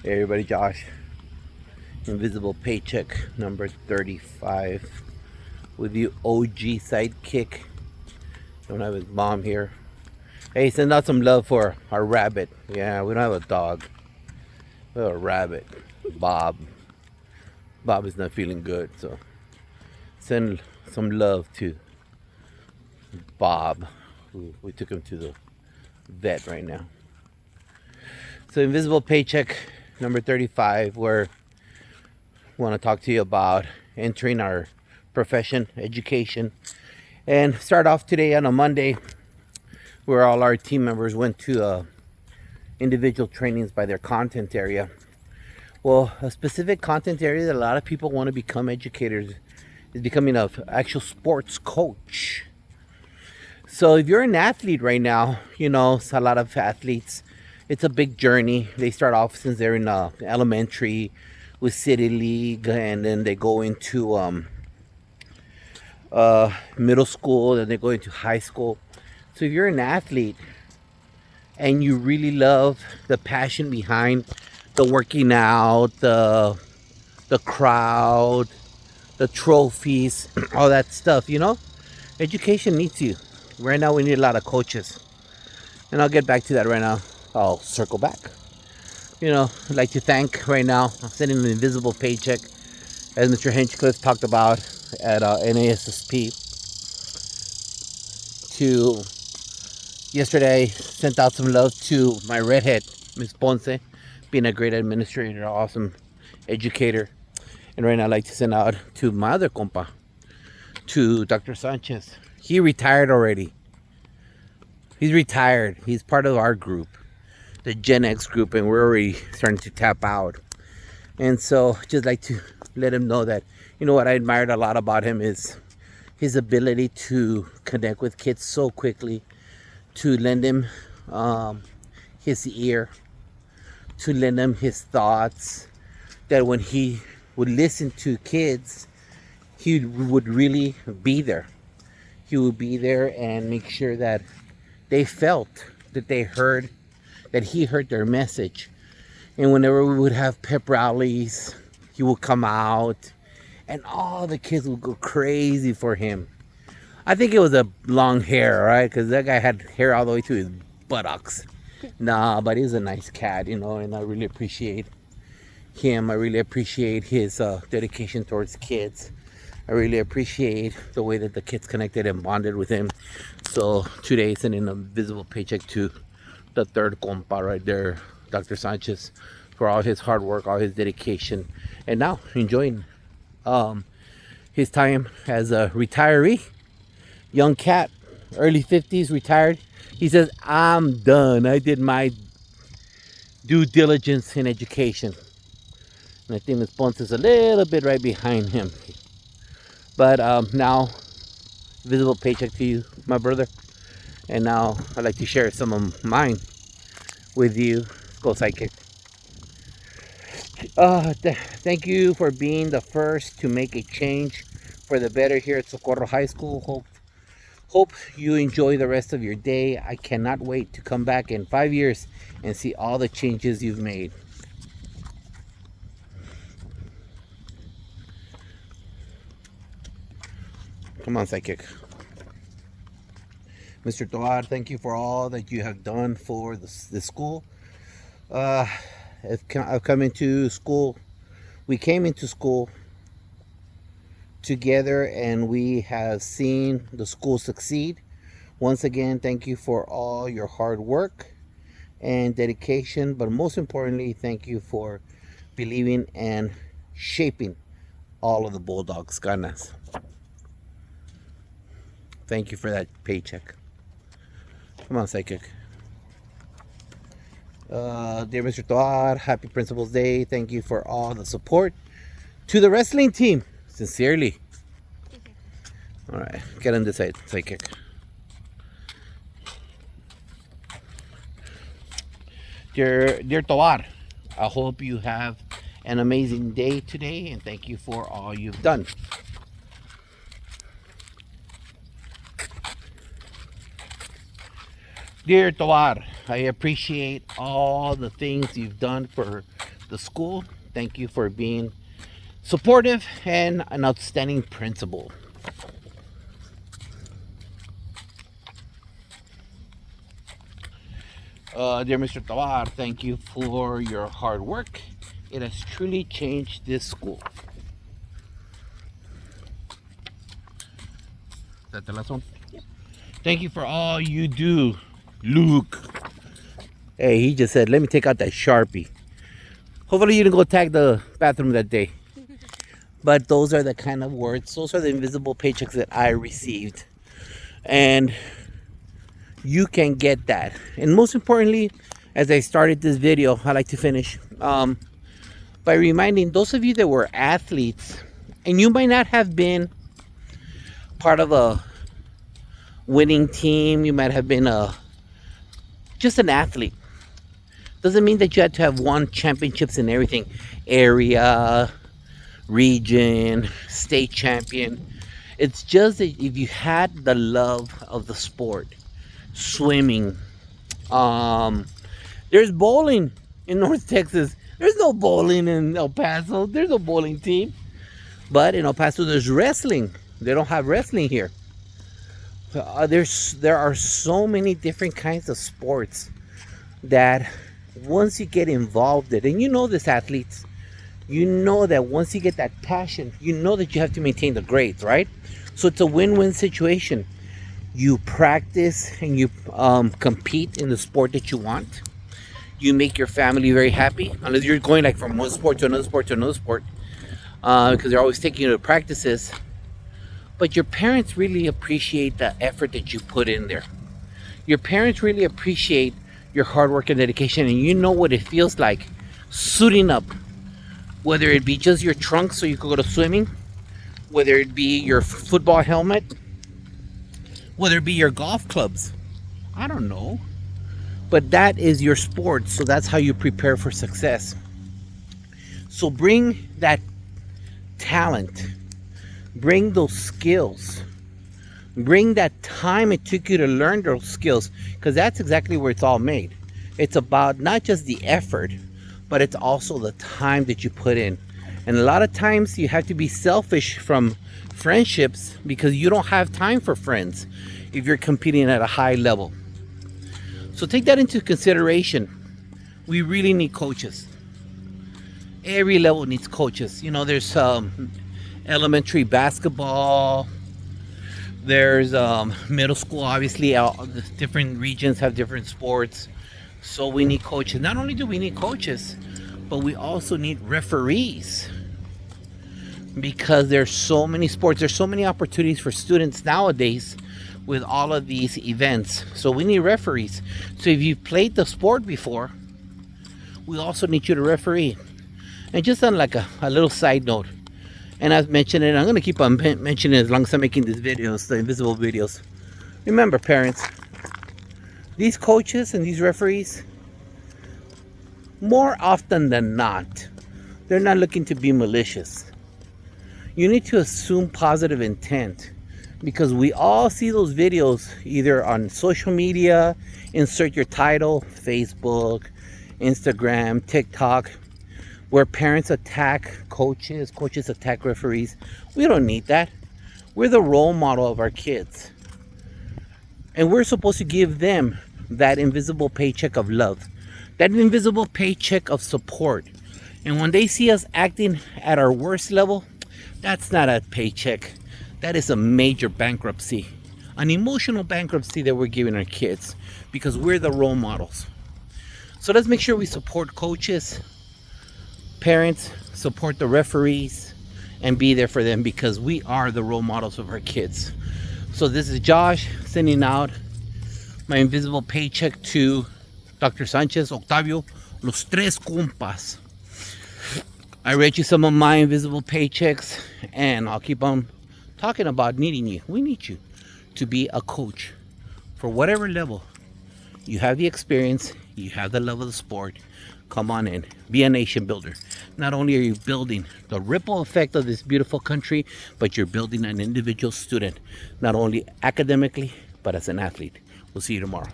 Hey everybody, Josh. Invisible Paycheck number 35 with you, OG sidekick. Don't have his mom here. Hey, send out some love for our rabbit. Yeah, we don't have a dog. We have a rabbit, Bob. Bob is not feeling good, so send some love to Bob. We took him to the vet right now. So, Invisible Paycheck number 35, where we want to talk to you about entering our profession, education, and start off today on a Monday where all our team members went to individual trainings by their content area. Well, a specific content area that a lot of people want to become educators is becoming an actual sports coach. So if you're an athlete right now, you know, a lot of athletes, it's a big journey. They start off since they're in elementary with city league, and then they go into middle school, then they go into high school. So if you're an athlete and you really love the passion behind the working out, the crowd, the trophies, all that stuff, you know, education needs you. Right now we need a lot of coaches. And I'll get back to that right now. I'll circle back. You know, I'd like to thank right now, I'm sending an invisible paycheck, as Mr. Hinchcliffe talked about at NASSP, to yesterday sent out some love to my redhead, Miss Ponce, being a great administrator, awesome educator. And right now I'd like to send out to my other compa, to Dr. Sanchez. He retired already. He's retired. He's part of our group, the Gen X group, and we're already starting to tap out. And so just like to let him know that, you know, what I admired a lot about him is his ability to connect with kids so quickly, to lend him his ear, to lend him his thoughts, that when he would listen to kids, he would really be there. He would be there and make sure that they felt that they heard, that he heard their message. And whenever we would have pep rallies, he would come out and all the kids would go crazy for him. I think it was a long hair, right? Because that guy had hair all the way to his buttocks. Nah, but he's a nice cat, you know, and I really appreciate him. I really appreciate his dedication towards kids. I really appreciate the way that the kids connected and bonded with him. So today, sending a visible paycheck to the third compa right there, Dr. Sanchez, for all his hard work, all his dedication, and now enjoying his time as a retiree, young cat, early 50s, retired. He says, I'm done. I did my due diligence in education. And I think Ms. Ponce is a little bit right behind him. But now, visible paycheck to you, my brother. And now I'd like to share some of mine with you. Go Psychic. Thank you for being the first to make a change for the better here at Socorro High School. Hope you enjoy the rest of your day. I cannot wait to come back in 5 years and see all the changes you've made. Come on, Psychic. Mr. Tovar, thank you for all that you have done for the school. I've come into school. We came into school together and we have seen the school succeed. Once again, thank you for all your hard work and dedication, but most importantly, thank you for believing and shaping all of the Bulldogs' ganas. Thank you for that paycheck. Come on, Psychic. Dear Mr. Tovar, happy Principal's Day. Thank you for all the support to the wrestling team. Sincerely. All right, get on this side, Psychic. Dear Tovar, I hope you have an amazing day today, and thank you for all you've done. Dear Tovar, I appreciate all the things you've done for the school. Thank you for being supportive and an outstanding principal. Dear Mr. Tovar, thank you for your hard work. It has truly changed this school. Is that the last one? Yep. Thank you for all you do, Luke. Hey, he just said, let me take out that Sharpie. Hopefully you didn't go tag the bathroom that day. But those are the kind of words, those are the invisible paychecks that I received. And you can get that. And most importantly, as I started this video, I like to finish by reminding those of you that were athletes, and you might not have been part of a winning team, you might have been just an athlete. Doesn't mean that you had to have won championships in everything, area, region, state champion. It's just that if you had the love of the sport, swimming, there's bowling in North Texas. There's no bowling in El Paso. There's no bowling team. But in El Paso, there's wrestling. They don't have wrestling here. There are so many different kinds of sports that once you get involved in, and you know this, athletes, you know that once you get that passion, you know that you have to maintain the grades, right? So it's a win-win situation. You practice and you compete in the sport that you want. You make your family very happy, unless you're going like from one sport to another sport to another sport, because they're always taking you to practices. But your parents really appreciate the effort that you put in there. Your parents really appreciate your hard work and dedication, and you know what it feels like suiting up, whether it be just your trunks so you could go to swimming, whether it be your football helmet, whether it be your golf clubs. I don't know. But that is your sport, so that's how you prepare for success. So bring that talent, bring those skills, bring that time it took you to learn those skills, because that's exactly where it's all made. It's about not just the effort, but it's also the time that you put in. And a lot of times you have to be selfish from friendships because you don't have time for friends if you're competing at a high level. So take that into consideration. We really need coaches. Every level needs coaches. You know, there's elementary basketball, there's middle school, obviously. The different regions have different sports, so we need coaches. Not only do we need coaches, but we also need referees, because there's so many sports, there's so many opportunities for students nowadays with all of these events. So we need referees. So if you've played the sport before, we also need you to referee. And just on like a little side note, and I've mentioned it, I'm going to keep on mentioning it as long as I'm making these videos, the invisible videos. Remember, parents, these coaches and these referees, more often than not, they're not looking to be malicious. You need to assume positive intent, because we all see those videos either on social media, insert your title, Facebook, Instagram, TikTok, where parents attack coaches, coaches attack referees. We don't need that. We're the role model of our kids. And we're supposed to give them that invisible paycheck of love, that invisible paycheck of support. And when they see us acting at our worst level, that's not a paycheck. That is a major bankruptcy, an emotional bankruptcy that we're giving our kids, because we're the role models. So let's make sure we support coaches, parents, support the referees, and be there for them, because we are the role models of our kids. So this is Josh sending out my invisible paycheck to Dr. Sanchez, Octavio, los tres compas. I read you some of my invisible paychecks, and I'll keep on talking about needing you. We need you to be a coach for whatever level. You have the experience, you have the love of the sport. Come on in, be a nation builder. Not only are you building the ripple effect of this beautiful country, but you're building an individual student, not only academically, but as an athlete. We'll see you tomorrow.